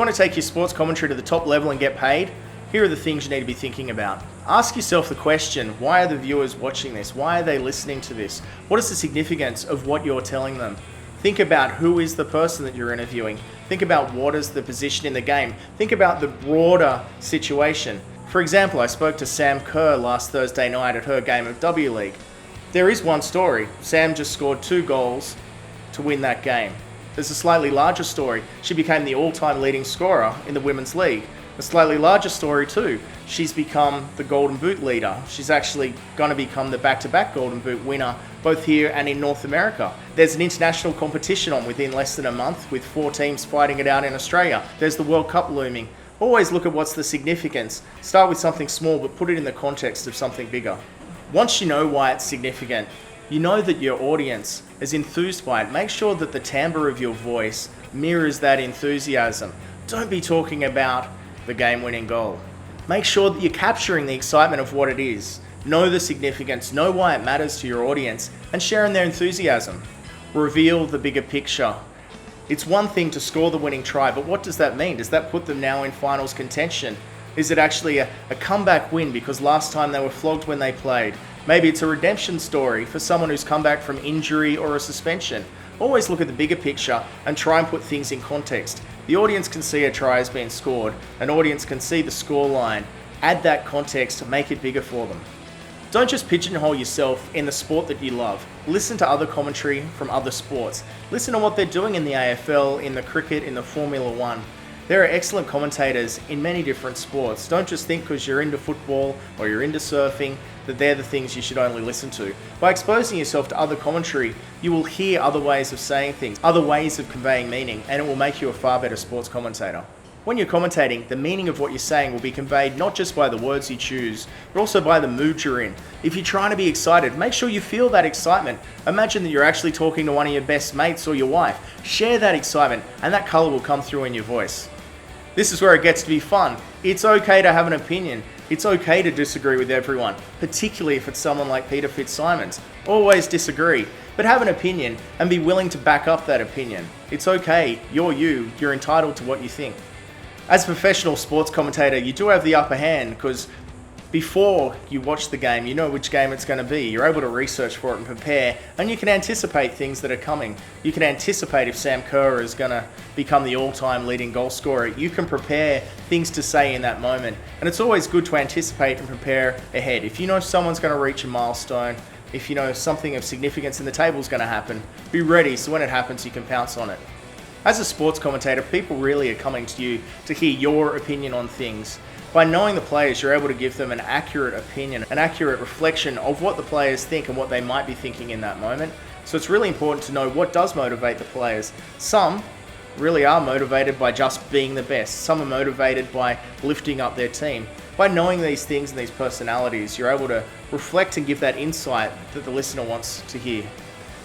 want to take your sports commentary to the top level and get paid, here are the things you need to be thinking about. Ask yourself the question, why are the viewers watching this? Why are they listening to this? What is the significance of what you're telling them? Think about who is the person that you're interviewing. Think about what is the position in the game. Think about the broader situation. For example, I spoke to Sam Kerr last Thursday night at her game of W League. There is one story. Sam just scored 2 goals to win that game. There's a slightly larger story. She became the all-time leading scorer in the Women's League. A slightly larger story too. She's become the Golden Boot leader. She's actually going to become the back-to-back Golden Boot winner, both here and in North America. There's an international competition on within less than a month with 4 teams fighting it out in Australia. There's the World Cup looming. Always look at what's the significance. Start with something small, but put it in the context of something bigger. Once you know why it's significant, you know that your audience is enthused by it. Make sure that the timbre of your voice mirrors that enthusiasm. Don't be talking about the game-winning goal. Make sure that you're capturing the excitement of what it is. Know the significance, know why it matters to your audience, and share in their enthusiasm. Reveal the bigger picture. It's one thing to score the winning try, but what does that mean? Does that put them now in finals contention? Is it actually a comeback win because last time they were flogged when they played? Maybe it's a redemption story for someone who's come back from injury or a suspension. Always look at the bigger picture and try and put things in context. The audience can see a try has been scored. An audience can see the score line. Add that context to make it bigger for them. Don't just pigeonhole yourself in the sport that you love. Listen to other commentary from other sports. Listen to what they're doing in the AFL, in the cricket, in the Formula One. There are excellent commentators in many different sports. Don't just think because you're into football or you're into surfing that they're the things you should only listen to. By exposing yourself to other commentary, you will hear other ways of saying things, other ways of conveying meaning, and it will make you a far better sports commentator. When you're commentating, the meaning of what you're saying will be conveyed not just by the words you choose, but also by the mood you're in. If you're trying to be excited, make sure you feel that excitement. Imagine that you're actually talking to one of your best mates or your wife. Share that excitement, and that color will come through in your voice. This is where it gets to be fun. It's okay to have an opinion. It's okay to disagree with everyone, particularly if it's someone like Peter Furst. Always disagree, but have an opinion and be willing to back up that opinion. It's okay, you're entitled to what you think. As a professional sports commentator, you do have the upper hand because before you watch the game, you know which game it's going to be. You're able to research for it and prepare, and you can anticipate things that are coming. You can anticipate if Sam Kerr is going to become the all-time leading goal scorer. You can prepare things to say in that moment, and it's always good to anticipate and prepare ahead. If you know someone's going to reach a milestone, if you know something of significance in the table is going to happen, be ready so when it happens you can pounce on it. As a sports commentator, people really are coming to you to hear your opinion on things. By knowing the players, you're able to give them an accurate opinion, an accurate reflection of what the players think and what they might be thinking in that moment. So it's really important to know what does motivate the players. Some really are motivated by just being the best. Some are motivated by lifting up their team. By knowing these things and these personalities, you're able to reflect and give that insight that the listener wants to hear.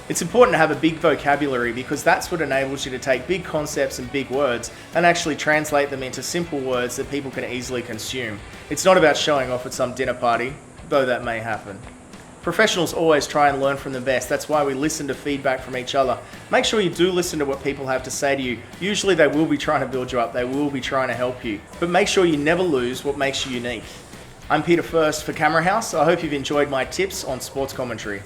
It's important to have a big vocabulary because that's what enables you to take big concepts and big words and actually translate them into simple words that people can easily consume. It's not about showing off at some dinner party, though that may happen. Professionals always try and learn from the best. That's why we listen to feedback from each other. Make sure you do listen to what people have to say to you. Usually they will be trying to build you up. They will be trying to help you. But make sure you never lose what makes you unique. I'm Peter Furst for Camera House. I hope you've enjoyed my tips on sports commentary.